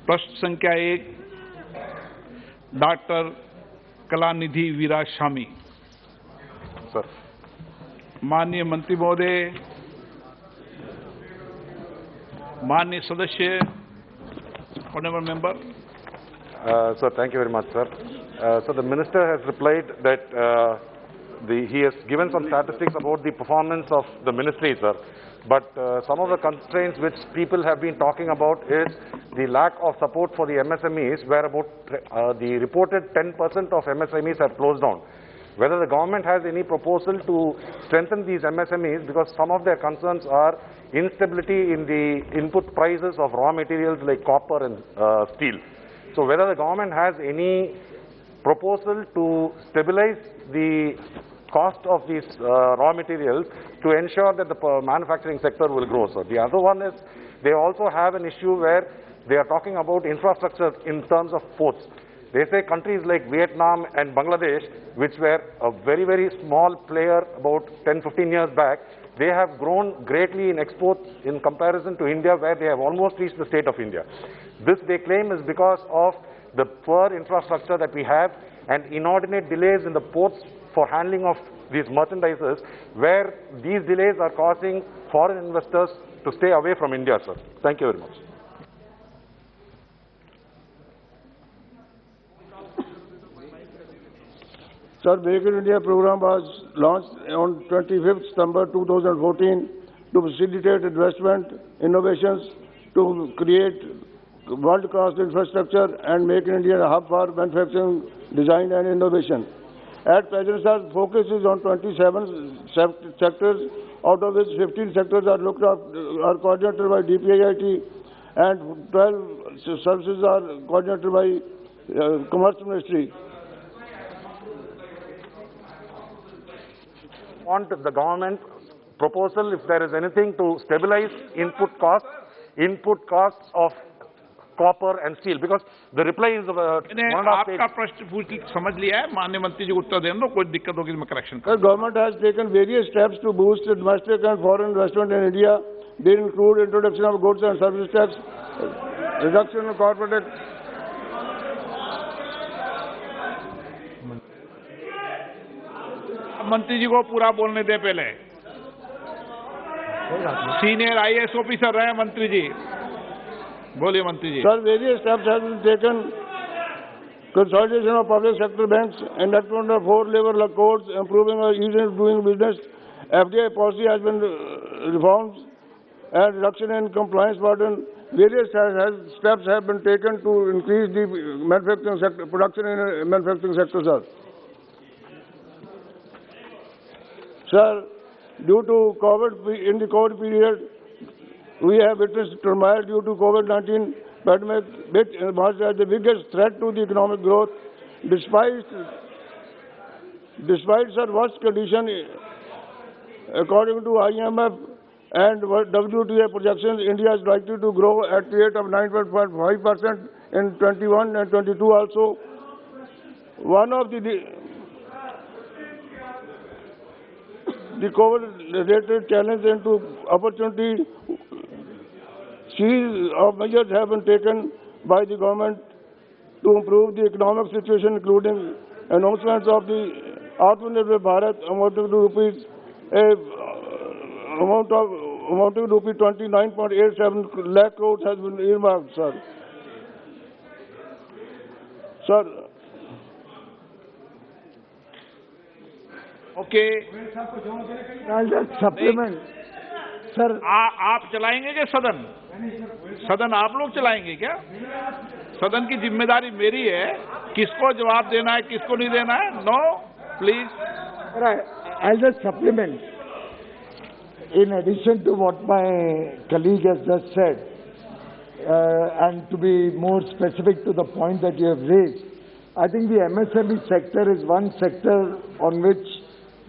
प्रश्न संख्या 1 doctor Kalanidhi Veeraswamy. Sir. माननीय मंत्री महोदय, माननीय सदस्य, honorable member. Sir, thank you very much, sir. So the minister has replied that he has given some statistics about the performance of the ministry, sir. But some of the constraints which people have been talking about is the lack of support for the MSMEs, where about the reported 10% of MSMEs have closed down. Whether the government has any proposal to strengthen these MSMEs, because some of their concerns are instability in the input prices of raw materials like copper and steel. So whether the government has any proposal to stabilize the cost of these raw materials to ensure that the manufacturing sector will grow, sir. The other one is they also have an issue where they are talking about infrastructure in terms of ports. They say countries like Vietnam and Bangladesh, which were a very, very small player about 10-15 years back, they have grown greatly in exports in comparison to India, where they have almost reached the state of India. This, they claim, is because of the poor infrastructure that we have and inordinate delays in the ports for handling of these merchandises, where these delays are causing foreign investors to stay away from India, sir. Thank you very much. Sir, Make in India program was launched on 25th September 2014 to facilitate investment, innovations, to create world-class infrastructure and make India a hub for manufacturing, design and innovation. At present, sir, focus is on 27 sectors, out of which 15 sectors are coordinated by DPIIT and 12 services are coordinated by Commerce Ministry. Want the government proposal, if there is anything, to stabilize input costs of copper and steel, because the reply is आपका प्रश्न समझ लिया है, माननीय मंत्री जी को उत्तर देने दो, कोई दिक्कत होगी मैं करेक्शन करूंगा। Government has taken various steps to boost domestic and foreign investment in India. They include introduction of goods and service tax, reduction of corporate. मंत्री जी को पूरा बोलने दे पहले। सीनियर IAS ऑफिसर रहे मंत्री जी, बोलिए मंत्री जी। Sir, various steps have been taken. Consolidation of public sector banks, enactment of 4 labor codes, improving ease of doing business. FDI policy has been reformed and reduction in compliance burden. Various steps have been taken to increase the manufacturing sector, production in manufacturing sector, sir. Sir, due to in the COVID period, we have witnessed turmoil due to COVID-19 pandemic, which emerged as the biggest threat to the economic growth. Despite sir, worst condition, according to IMF and WTO projections, India is likely to grow at the rate of 9.5% in 21 and 22 also. One of the COVID-related challenge into opportunity, series of measures have been taken by the government to improve the economic situation, including announcements of the Atmanirbhar Bharat amounting to rupees 29.87 lakh crores has been earmarked, sir. Sir. Okay supplement sir, आप चलाएंगे क्या सदन? सदन आप लोग चलाएंगे क्या? सदन की जिम्मेदारी मेरी है, किसको जवाब देना है, किसको नहीं देना है? No, please. I'll just supplement. In addition to what my colleague has just said, and to be more specific to the point that you have raised, I think the MSME sector is one sector on which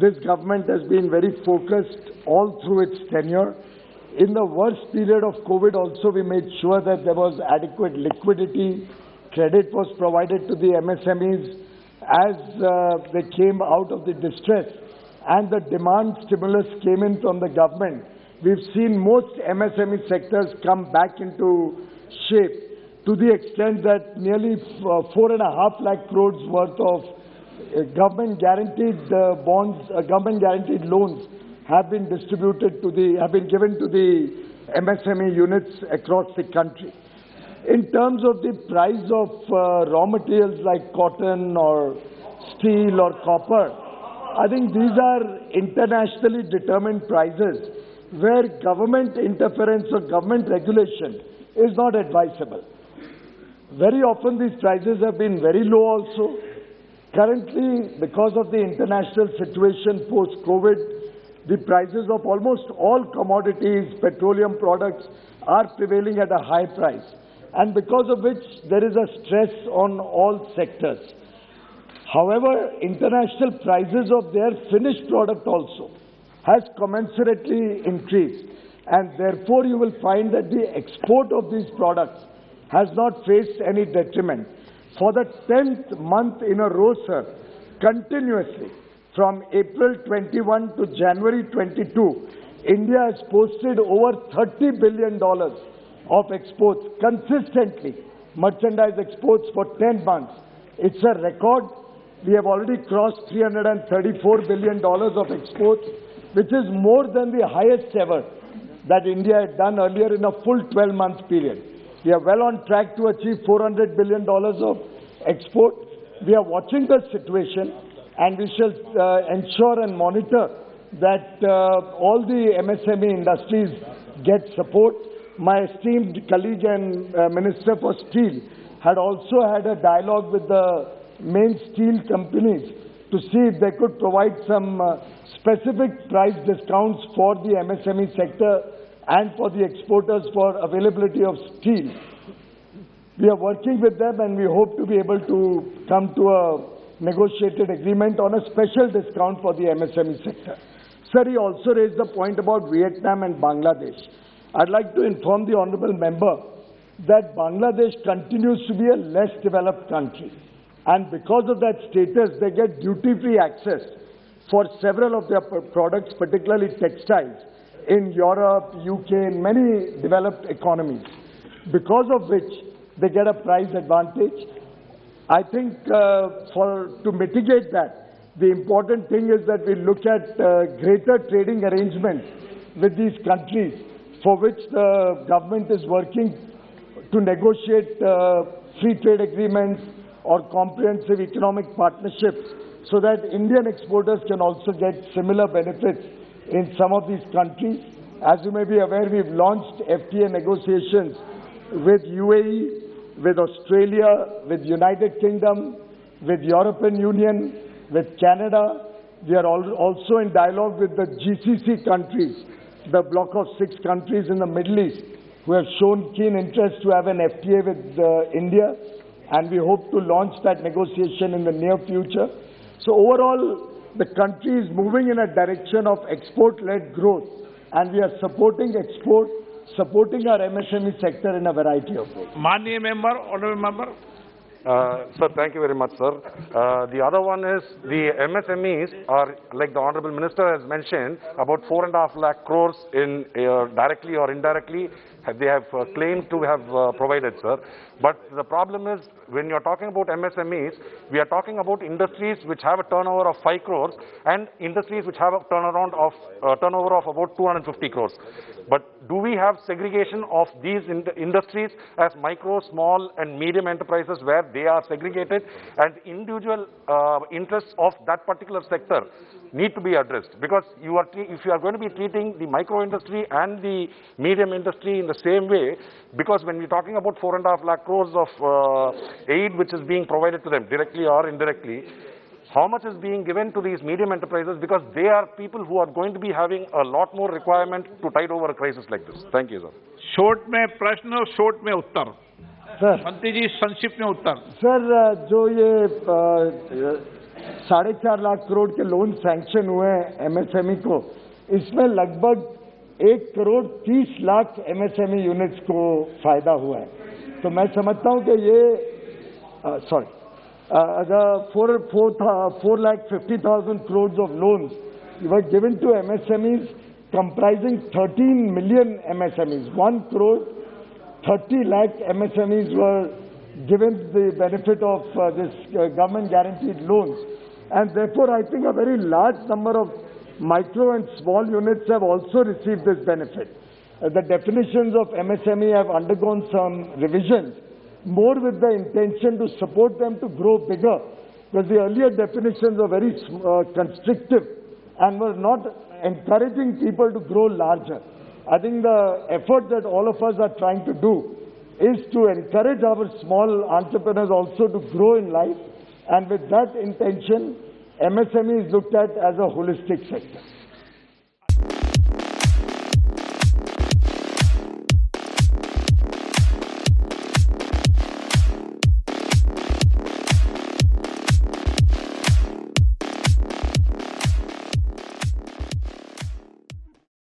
this government has been very focused all through its tenure. In the worst period of COVID also, we made sure that there was adequate liquidity, credit was provided to the MSMEs as they came out of the distress, and the demand stimulus came in from the government. We've seen most MSME sectors come back into shape. to the extent that nearly 4.5 lakh crores worth of government guaranteed bonds, government guaranteed loans have been distributed to have been given to the MSME units across the country. In terms of the price of raw materials like cotton or steel or copper, I think these are internationally determined prices where government interference or government regulation is not advisable. Very often these prices have been very low also. Currently, because of the international situation post-COVID, the prices of almost all commodities, petroleum products are prevailing at a high price, and because of which there is a stress on all sectors. However, international prices of their finished product also has commensurately increased, and therefore you will find that the export of these products has not faced any detriment. For the 10th month in a row, sir, continuously, from April 21 to January 22, India has posted over $30 billion of exports consistently, merchandise exports for 10 months. It's a record. We have already crossed $334 billion of exports, which is more than the highest ever that India had done earlier in a full 12-month period. We are well on track to achieve $400 billion of export. We are watching the situation, and we shall ensure and monitor that all the MSME industries get support. My esteemed colleague and Minister for Steel had also had a dialogue with the main steel companies to see if they could provide some specific price discounts for the MSME sector and for the exporters for availability of steel. We are working with them, and we hope to be able to come to a negotiated agreement on a special discount for the MSME sector. Sir, he also raised the point about Vietnam and Bangladesh. I'd like to inform the honourable member that Bangladesh continues to be a less developed country, and because of that status, they get duty-free access for several of their products, particularly textiles, in Europe, UK, and many developed economies, because of which they get a price advantage. I think to mitigate that, the important thing is that we look at greater trading arrangements with these countries, for which the government is working to negotiate free trade agreements or comprehensive economic partnerships, so that Indian exporters can also get similar benefits in some of these countries. As you may be aware, we've launched FTA negotiations with UAE, with Australia, with United Kingdom, with European Union, with Canada. We are also in dialogue with the GCC countries, the bloc of 6 countries in the Middle East, who have shown keen interest to have an FTA with India, and we hope to launch that negotiation in the near future. So overall, the country is moving in a direction of export-led growth, and we are supporting export, supporting our MSME sector in a variety of ways. Manya member, honorable member. Sir, thank you very much, sir. The other one is the MSMEs are, like the Honorable Minister has mentioned, about 4.5 lakh crores in directly or indirectly they have claimed to have provided, sir. But the problem is, when you're talking about MSMEs, we are talking about industries which have a turnover of 5 crores and industries which have a turnover of about 250 crores. But do we have segregation of these industries as micro, small and medium enterprises where they are segregated, and individual interests of that particular sector need to be addressed? Because if you are going to be treating the micro industry and the medium industry in the same way, because when we're talking about 4.5 lakh crores of aid which is being provided to them directly or indirectly, how much is being given to these medium enterprises, because they are people who are going to be having a lot more requirement to tide over a crisis like this? Thank you, sir. Short में प्रश्न और short में उत्तर. Sir. मंत्री जी संक्षिप्त में उत्तर. Sir, जो ये 4.5 लाख करोड़ के लोन सैंक्शन हुए हैं MSME को, इसमें लगभग 1.30 करोड़ MSME यूनिट्स को फायदा हुआ है. तो मैं समझता हूं कि ये the 4,50,000 crores of loans were given to MSMEs comprising 13 million MSMEs. 1 crore 30 lakh MSMEs were given the benefit of this government guaranteed loans. And therefore, I think a very large number of micro and small units have also received this benefit. The definitions of MSME have undergone some revisions, more with the intention to support them to grow bigger, because the earlier definitions were very constrictive and were not encouraging people to grow larger. I think the effort that all of us are trying to do is to encourage our small entrepreneurs also to grow in life, and with that intention, MSME is looked at as a holistic sector.